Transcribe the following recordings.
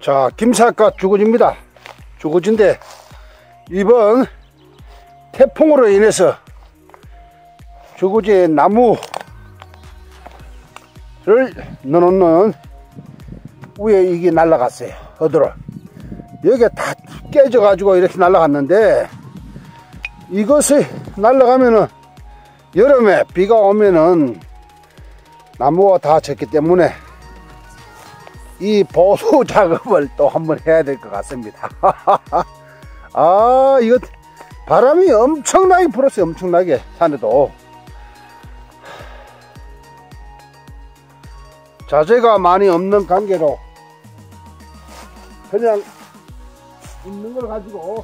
자, 김삿갓 주거지입니다. 주거지인데 이번 태풍으로 인해서 주거지에 나무를 넣어놓는 위에 이게 날라갔어요. 어디로 여기가 다 깨져 가지고 이렇게 날라갔는데, 이것이 날라가면은 여름에 비가 오면은 나무가 다 젖기 때문에 이 보수 작업을 또 한번 해야 될 것 같습니다. 아, 이거 바람이 엄청나게 불었어요. 엄청나게. 산에도 자재가 많이 없는 관계로 그냥 있는 걸 가지고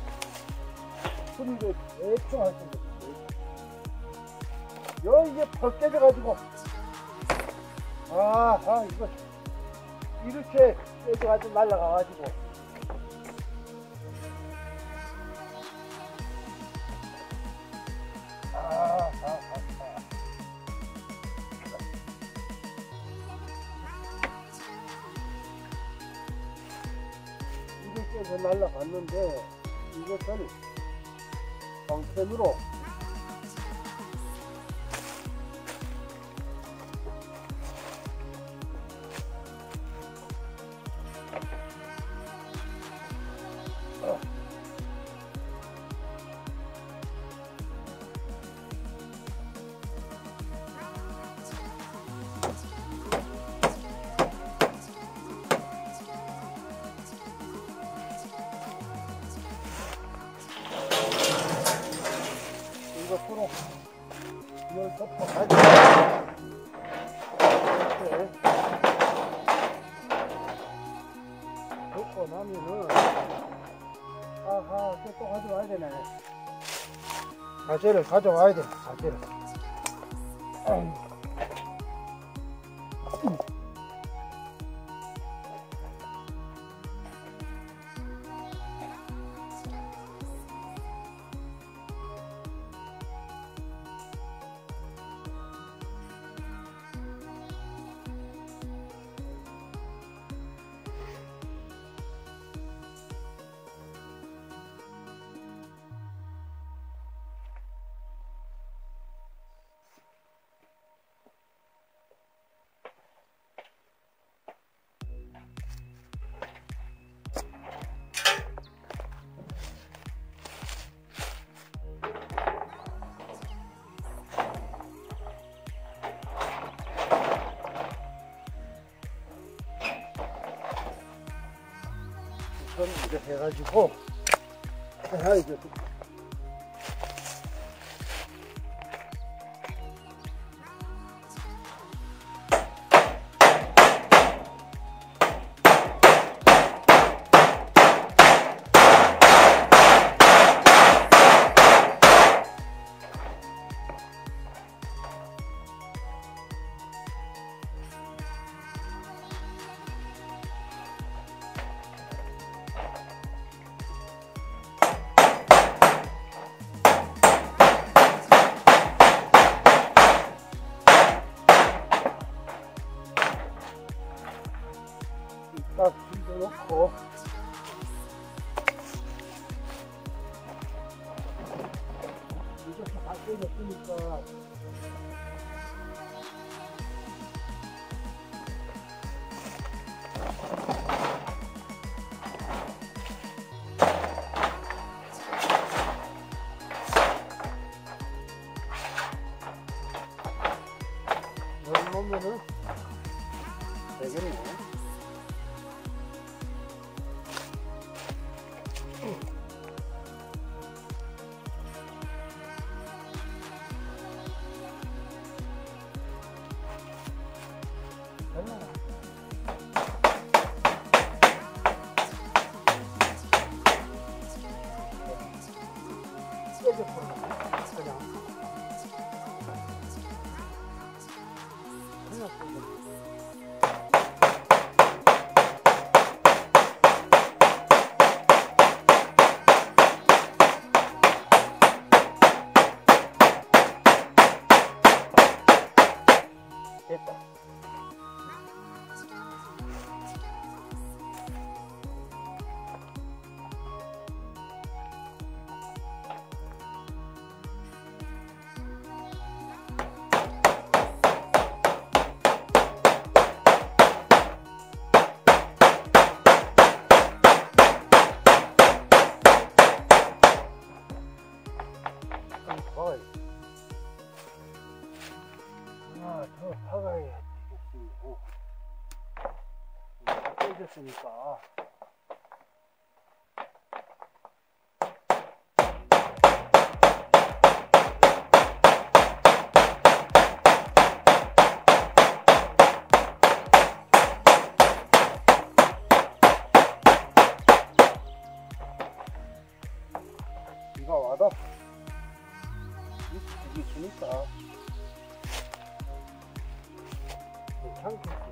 수리를 대충 할 겁니다. 여기 이게 펄 깨져 가지고 이거 이렇게 깨져 가지고 날라가 가지고 이렇게 날라갔는데, 이것은 방편으로 이것으로 이걸 덮어가지고 이렇게 덮고 나면은, 또 가져와야 되네. 가재를 가져와야 돼. 가재를. 이렇게 해가지고 이제 딱 뒤져놓고 이렇게 다 깨졌으니까 이걸 놓으면은 되겠네. 됐다. 빠졌으니까. 비가 와도 이게 주니까 괜찮겠지.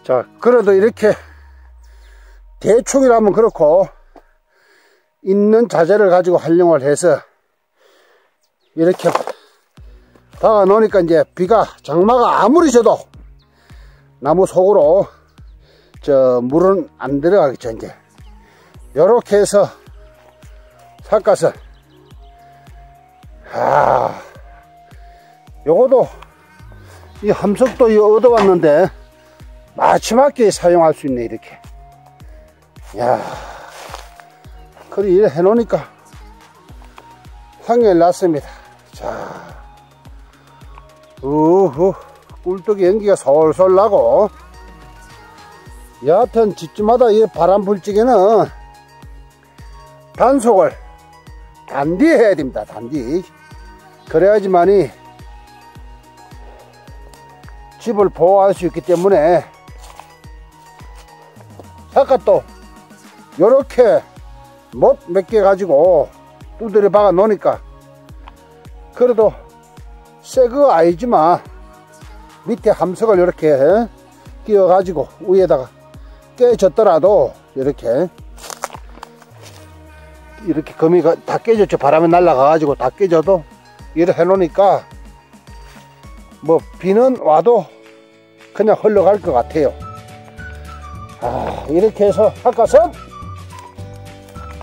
자, 그래도 이렇게 대충이라면 그렇고 있는 자재를 가지고 활용을 해서 이렇게 박아 놓으니까 이제 비가 장마가 아무리 져도 나무 속으로 물은 안 들어가겠죠. 이제 요렇게 해서 삭가서 요거도 이 함석도 얻어왔는데 마지막에 사용할 수 있네. 이렇게. 야, 그래 이래 해놓으니까 상연히 낫습니다. 자, 꿀떡이 연기가 솔솔 나고, 여하튼 집집마다 이 바람 불 적에는 단속을 단디 해야 됩니다. 단디. 그래야지만이 집을 보호할 수 있기 때문에. 바깥도 요렇게 못 몇 개 가지고 두드려 박아 놓으니까 그래도 새 거 아니지만 밑에 함석을 이렇게 끼워 가지고 위에다가 깨졌더라도 이렇게 금이 다 깨졌죠. 바람에 날아가 가지고 다 깨져도 이렇게 해 놓으니까 뭐 비는 와도 그냥 흘러갈 것 같아요. 이렇게 해서 삭갓은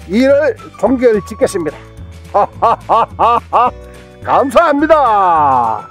일을 종결 짓겠습니다. 감사합니다.